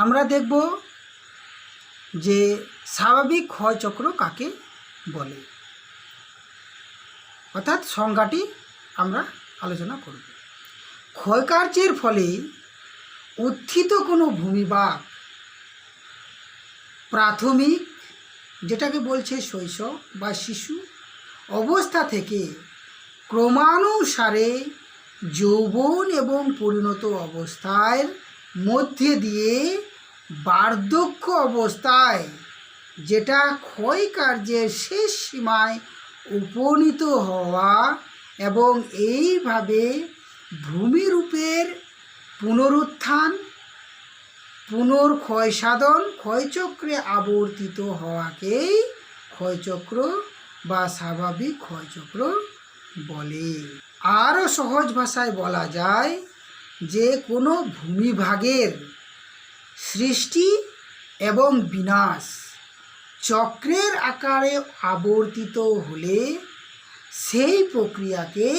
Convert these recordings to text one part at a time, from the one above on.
আমরা দেখব যে স্বাভাবিক ক্ষয়চক্র কাকে বলে, অর্থাৎ সংজ্ঞাটি আমরা আলোচনা করব। ক্ষয়কার্যের ফলে উত্থিত কোনো ভূমিভাগ প্রাথমিক, যেটাকে বলছে শৈশব বা শিশু অবস্থা থেকে ক্রমানুসারে যৌবন এবং পরিণত অবস্থার মধ্যে দিয়ে বার্ধক্য অবস্থায়, যেটা ক্ষয়কার্যের শেষ সীমায় উপনীত হওয়া এবং এইভাবে ভূমিরূপের পুনরুত্থান, পুনর্ক্ষয় সাধন, ক্ষয়চক্রে আবর্তিত হওয়াকেই ক্ষয়চক্র বা স্বাভাবিক ক্ষয়চক্র বলে। আরও সহজ ভাষায় বলা যায় যে কোনো ভূমিভাগের সৃষ্টি এবং বিনাশ চক্রের আকারে আবর্তিত হলে সেই প্রক্রিয়াকে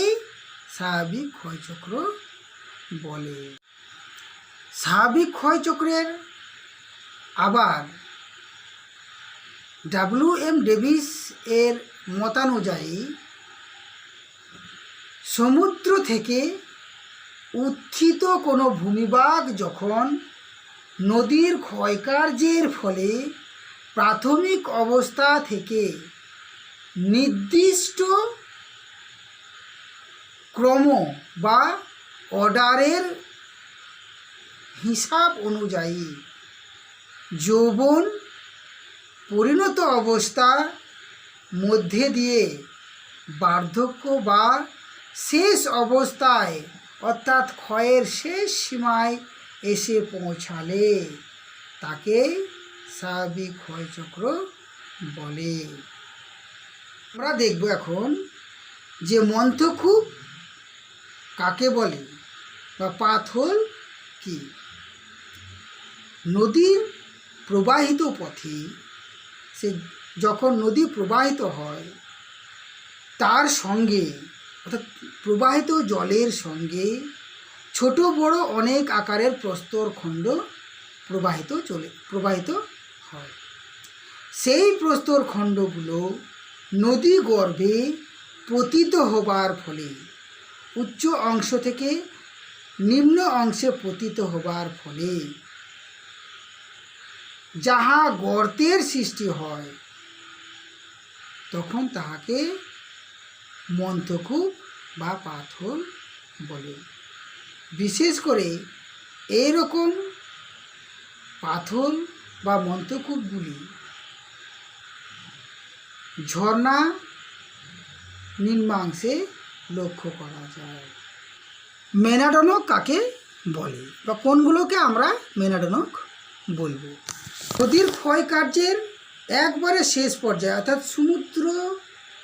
স্বাভাবিক ক্ষয়চক্র বলে। স্বাভাবিক ক্ষয়চক্রের আবার ডব্লিউ.এম. ডেভিস এর মতানুযায়ী সমুদ্র থেকে উত্থিত কোনো ভূমিভাগ যখন নদীর ক্ষয়কার্যের ফলে প্রাথমিক অবস্থা থেকে নির্দিষ্ট ক্রম বা অর্ডারের হিসাব অনুযায়ী যৌবন পরিণত অবস্থার মধ্যে দিয়ে বার্ধক্য বা শেষ অবস্থায় অর্থাৎ ক্ষয়ের শেষ সীমায় এসে পৌঁছালে তাকে স্বাভাবিক ক্ষয়চক্র বলে। আমরা দেখব এখন যে মন্থকূপ কাকে বলে বা পাথর কি। নদীর প্রবাহিত পথে সে যখন নদী প্রবাহিত হয় তার সঙ্গে অর্থাৎ প্রবাহিত জলের সঙ্গে ছোট বড় অনেক আকারের প্রস্তরখণ্ড প্রবাহিত হয়। সেই প্রস্তরখণ্ডগুলো নদী গর্ভে পতিত হবার ফলে উচ্চ অংশ থেকে নিম্ন অংশে পতিত হবার ফলে যাহা গর্তের সৃষ্টি হয় তখন তাহাকে মন্থকূপ বা পাথর বলে। বিশেষ করে এইরকম পাথর বা মন্থকূপগুলি ঝর্ণা নিম্নাংশে লক্ষ্য করা যায়। মেনাডনক কাকে বলে বা কোনগুলোকে আমরা মেনাডনক বলবো? নদীর ক্ষয়কার্যের একবারে শেষ পর্যায়ে অর্থাৎ সমুদ্র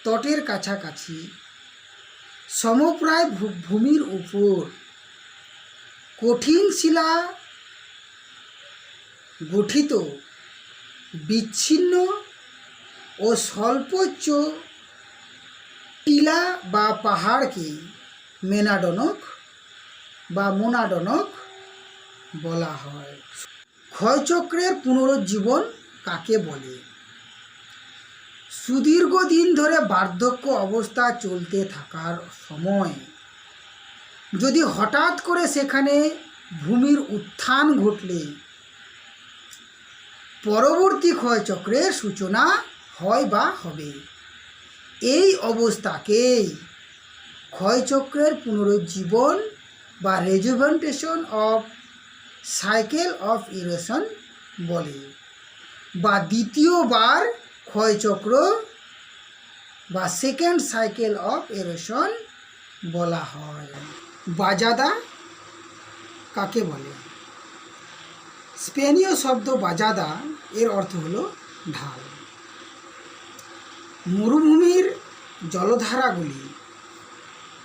তটের কাছাকাছি সমপ্রায় ভূমির উপর কঠিন শিলা গঠিত বিচ্ছিন্ন ও স্বল্পোচ্চ টিলা বা পাহাড়কে মেনাডনক বা মোনাডনক বলা হয়। ক্ষয়চক্রের পুনরুজ্জীবন কাকে বলে? সুদীর্ঘদিন ধরে বার্ধক্য অবস্থা চলতে থাকার সময় যদি হঠাৎ করে সেখানে ভূমির উত্থান ঘটলে পরবর্তী ক্ষয়চক্রের সূচনা হয় বা হবে। এই অবস্থাকেই ক্ষয়চক্রের পুনরুজ্জীবন বা রেজুভেন্টেশন অফ সাইকেল অফ ইরোশন বলে বা দ্বিতীয়বার ক্ষয়চক্র বা সেকেন্ড সাইকেল অফ ইরোশন বলা হয়। বাজাদা কাকে বলে? স্পেনীয় শব্দ বাজাদা এর অর্থ হলো ঢাল। মরুভূমির জলধারাগুলি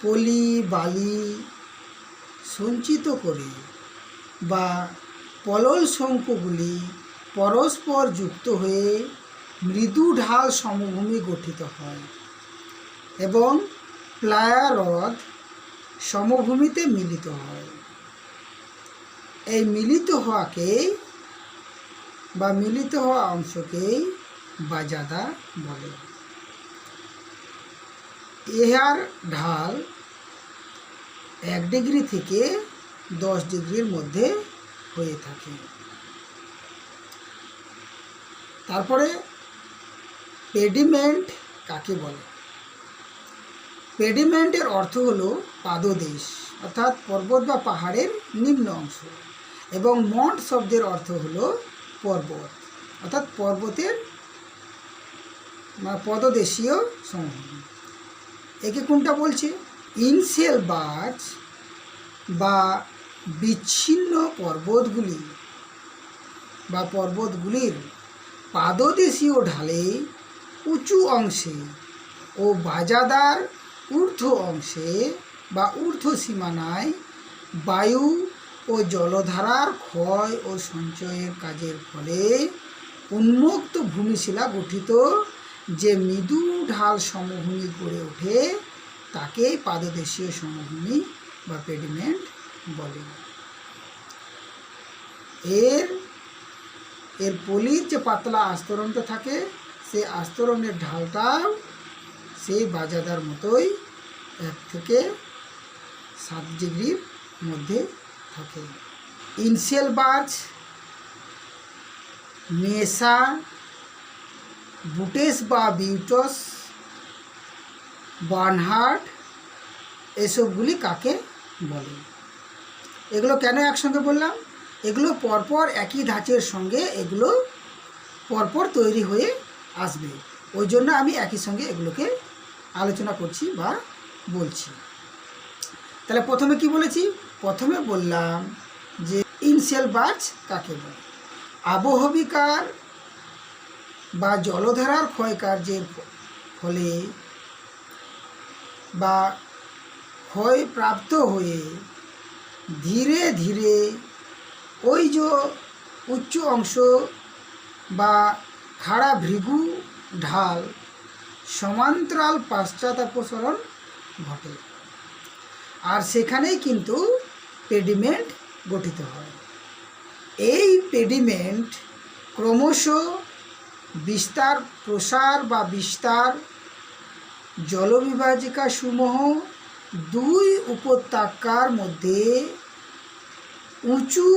পলি বালি সঞ্চিত করে বা পলল শঙ্কুগুলি পরস্পর যুক্ত হয়ে মৃদু ঢাল সমভূমি গঠিত হয় এবং প্লায়া হ্রদ সমভূমিতে মিলিত হয়। এই মিলিত হওয়াকে বা মিলিত হওয়া অংশকেই বাজাদা বলে। ইহার ঢাল 1 ডিগ্রি থেকে 10 ডিগ্রির মধ্যে হয়ে থাকে। তারপরে পেডিমেন্ট কাকে বলে? পেডিমেন্টের অর্থ হলো পাদদেশ, অর্থাৎ পর্বত বা পাহাড়ের নিম্ন অংশ, এবং মন্ট শব্দের অর্থ হলো পর্বত, অর্থাৎ পর্বতের পদদেশীয় সমূহ। একে কোনটা বলছে? ইনসেল বার্চ বা বিচ্ছিন্ন পর্বতগুলি বা পর্বতগুলির পাদদেশীয় ঢালে উঁচু অংশে ও বাজাদার ঊর্ধ্ব অংশে বা ঊর্ধ্ব সীমানায় বায়ু ও জলধারার ক্ষয় ও সঞ্চয়ের কাজের ফলে উন্মুক্ত ভূমিশিলা গঠিত যে মৃদু ঢাল সমভূমি গড়ে ওঠে তাকে পাদদেশীয় সমভূমি বা পেডিমেন্ট বলে। এর পলির যে পাতলা আস্তরণটা থাকে, সেই আস্তরণের ঢালটাও সেই বাজাদার মতোই 1 থেকে 7 ডিগ্রির মধ্যে থাকে। ইনসেল বার্চ, মেসা, বুটেস বা বিউটস, বার্নহার্ড, এসবগুলি কাকে বলে? এগুলো কেন একসঙ্গে বললাম? এগুলো পরপর একই ধাঁচের সঙ্গে এগুলো পরপর তৈরি হয়ে আসবে, ওই জন্য আমি একই সঙ্গে এগুলোকে আলোচনা করছি বা বলছি। তাহলে প্রথমে কি বলেছি? প্রথমে বললাম যে ইনসেল বার্চ কাকে বলে। আবহবিকার বা জলধারার ক্ষয়কার্যের ফলে বা ক্ষয়প্রাপ্ত হয়ে ধীরে ধীরে ওই যে উচ্চ অংশ বা খাড়া ভৃগু ঢাল সমান্তরাল পাশ্চাত্যাপসরণ ঘটে, আর সেখানেই কিন্তু পেডিমেন্ট গঠিত হয়। এই পেডিমেন্ট ক্রমশ বিস্তার প্রসার বা বিস্তার জলবিভাজিকা সমূহ 2 উপত্যকার মধ্যে উঁচু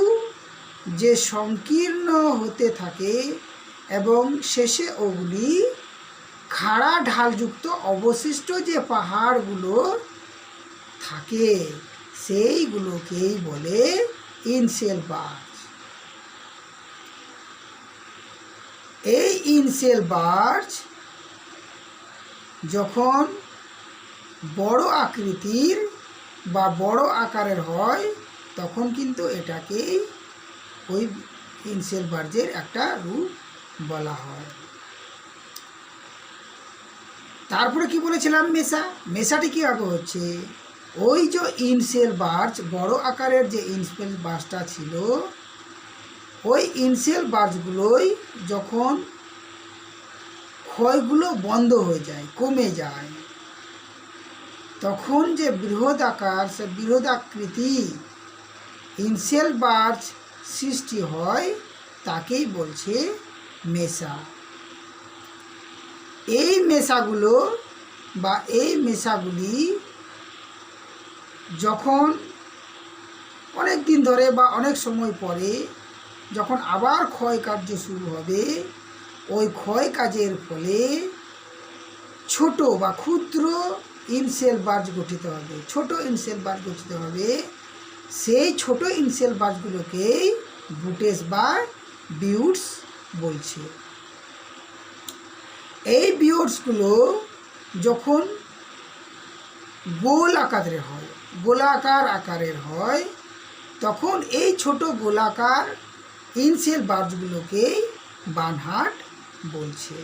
যে সংকীর্ণ হতে থাকে এবং শেষে ওগুলি খাড়া ঢালযুক্ত অবশিষ্ট যে পাহাড়গুলো থাকে সেইগুলোকেই বলে ইনসেল বার্চ। এই ইনসেল বার্চ যখন বড় আকৃতির বা বড় আকারের হয় তখন কিন্তু এটাকে ওই ইনসেল বার্চের একটা রূপ বলা হয়। তারপরে কি বলেছিলাম? মেসা। মেসাটি কীভাবে হচ্ছে? ওই যে ইনসেল বার্চ, বড় আকারের যে ইনসেল বার্চটা ছিল, ওই ইনসেল বার্চগুলোই যখন ক্ষয়গুলো বন্ধ হয়ে যায়, কমে যায়, তখন যে বৃহদাকার সে বৃহদাকৃতি ইনসেল বার্চ সৃষ্টি হয় তাকেই বলছে মেসা। এই মেসাগুলো বা এই মেসাগুলি যখন অনেক দিন ধরে বা অনেক সময় পরে যখন আবার ক্ষয়কার্য শুরু হবে, ওই ক্ষয় কাজের ফলে ছোট বা ক্ষুদ্র ইনসেল বার্চ গঠিত হবে, ছোট ইনসেল বার্চ গঠিত হবে। সেই ছোট ইনসেল বার্চগুলোকেই বুটেস বা বিউটস বলছে। এই বিউটসগুলো যখন গোলাকার আকারের হয় তখন এই ছোট গোলাকার ইনসেল বার্চগুলোকেই বার্নহার্ড বলছে।